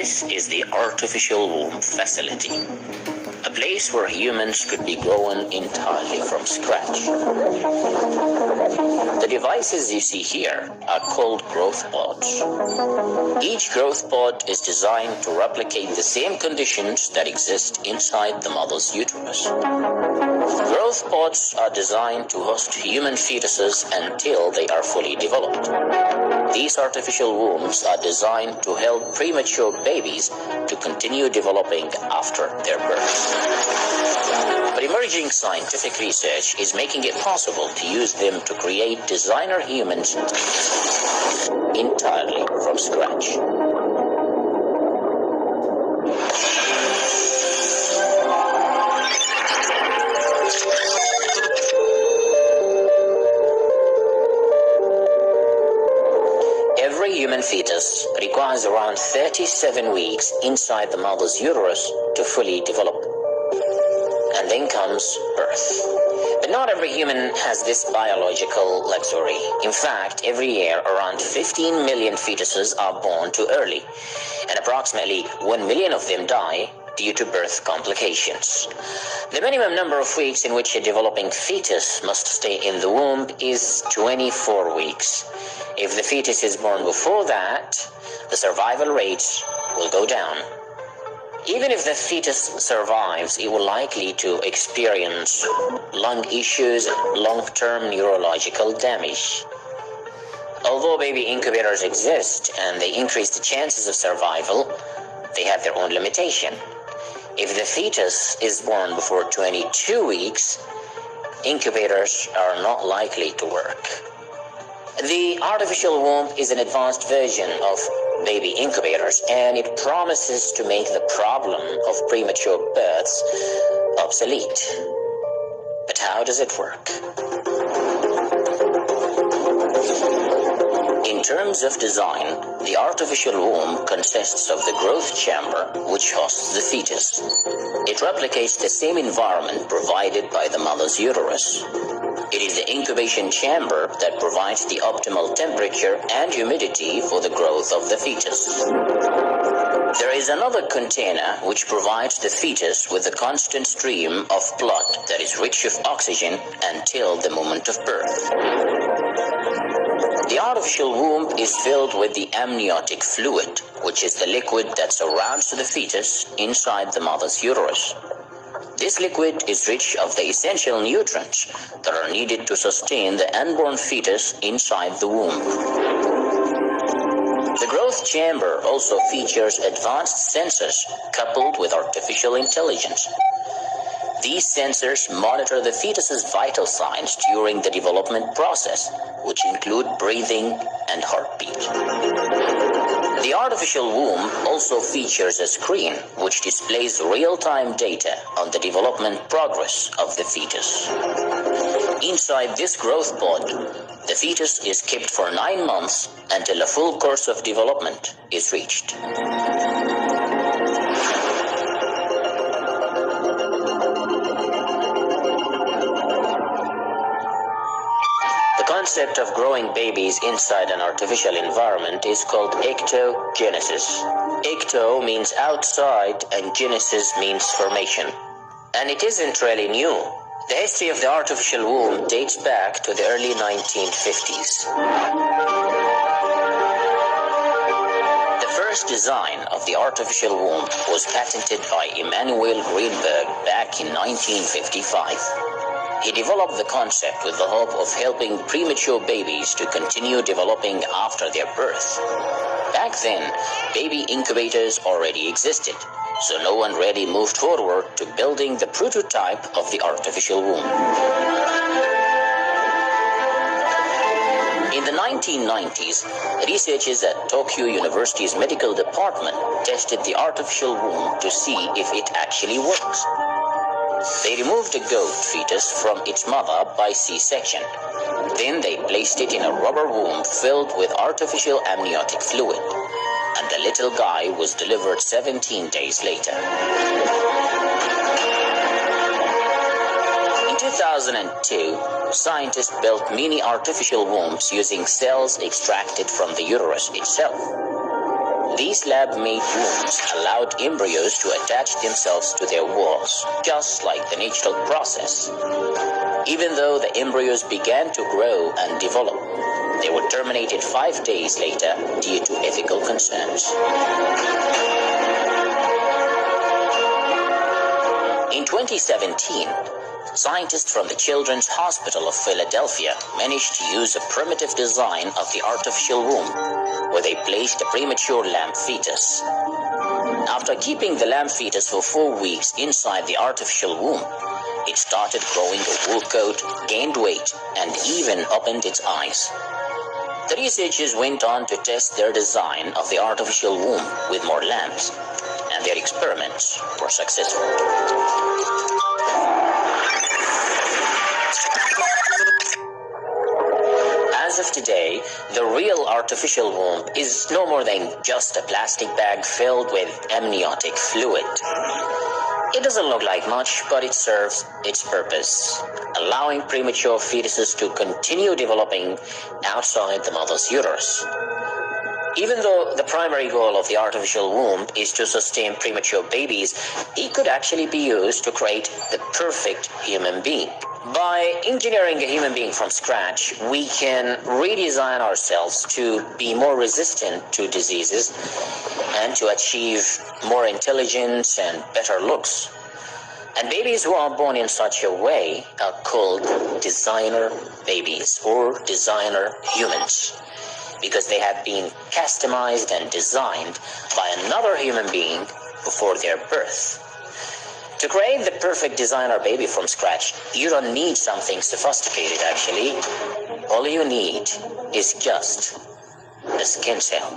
This is the Artificial Womb Facility, a place where humans could be grown entirely from scratch. The devices you see here are called growth pods. Each growth pod is designed to replicate the same conditions that exist inside the mother's uterus. Growth pods are designed to host human fetuses until they are fully developed. These artificial wombs are designed to help premature babies to continue developing after their birth. But emerging scientific research is making it possible to use them to create designer humans entirely from scratch. Every human fetus requires around 37 weeks inside the mother's uterus to fully develop. And then comes birth. But not every human has this biological luxury. In fact, every year around 15 million fetuses are born too early, and approximately 1 million of them die due to birth complications. The minimum number of weeks in which a developing fetus must stay in the womb is 24 weeks. If the fetus is born before that, the survival rates will go down. Even if the fetus survives, it will likely to experience lung issues and long-term neurological damage. Although baby incubators exist and they increase the chances of survival, they have their own limitation. If the fetus is born before 22 weeks, incubators are not likely to work. The artificial womb is an advanced version of baby incubators, and it promises to make the problem of premature births obsolete. But how does it work? In terms of design, the artificial womb consists of the growth chamber, which hosts the fetus. It replicates the same environment provided by the mother's uterus. It is the incubation chamber that provides the optimal temperature and humidity for the growth of the fetus. There is another container which provides the fetus with a constant stream of blood that is rich of oxygen until the moment of birth. The artificial womb is filled with the amniotic fluid, which is the liquid that surrounds the fetus inside the mother's uterus. This liquid is rich of the essential nutrients that are needed to sustain the unborn fetus inside the womb. The growth chamber also features advanced sensors coupled with artificial intelligence. These sensors monitor the fetus's vital signs during the development process, which include breathing and heartbeat. The artificial womb also features a screen which displays real-time data on the development progress of the fetus. Inside this growth pod, the fetus is kept for 9 months until a full course of development is reached. The concept of growing babies inside an artificial environment is called ectogenesis. Ecto means outside and genesis means formation. And it isn't really new. The history of the artificial womb dates back to the early 1950s. The first design of the artificial womb was patented by Emanuel Greenberg back in 1955. He developed the concept with the hope of helping premature babies to continue developing after their birth. Back then, baby incubators already existed, so no one really moved forward to building the prototype of the artificial womb. In the 1990s, researchers at Tokyo University's medical department tested the artificial womb to see if it actually works. They removed a goat fetus from its mother by C-section. Then they placed it in a rubber womb filled with artificial amniotic fluid, and the little guy was delivered 17 days later. In 2002, scientists built mini artificial wombs using cells extracted from the uterus itself. These lab-made wombs allowed embryos to attach themselves to their walls, just like the natural process. Even though the embryos began to grow and develop, they were terminated 5 days later due to ethical concerns. In 2017, scientists from the Children's Hospital of Philadelphia managed to use a primitive design of the artificial womb, where they placed a premature lamb fetus. After keeping the lamb fetus for 4 weeks inside the artificial womb, it started growing a wool coat, gained weight, and even opened its eyes. The researchers went on to test their design of the artificial womb with more lambs, and their experiments were successful. As of today, the real artificial womb is no more than just a plastic bag filled with amniotic fluid. It doesn't look like much, but it serves its purpose, allowing premature fetuses to continue developing outside the mother's uterus. Even though the primary goal of the artificial womb is to sustain premature babies, it could actually be used to create the perfect human being. By engineering a human being from scratch, we can redesign ourselves to be more resistant to diseases and to achieve more intelligence and better looks. And babies who are born in such a way are called designer babies or designer humans, because they have been customized and designed by another human being before their birth. To create the perfect designer baby from scratch, you don't need something sophisticated actually. All you need is just a skin cell.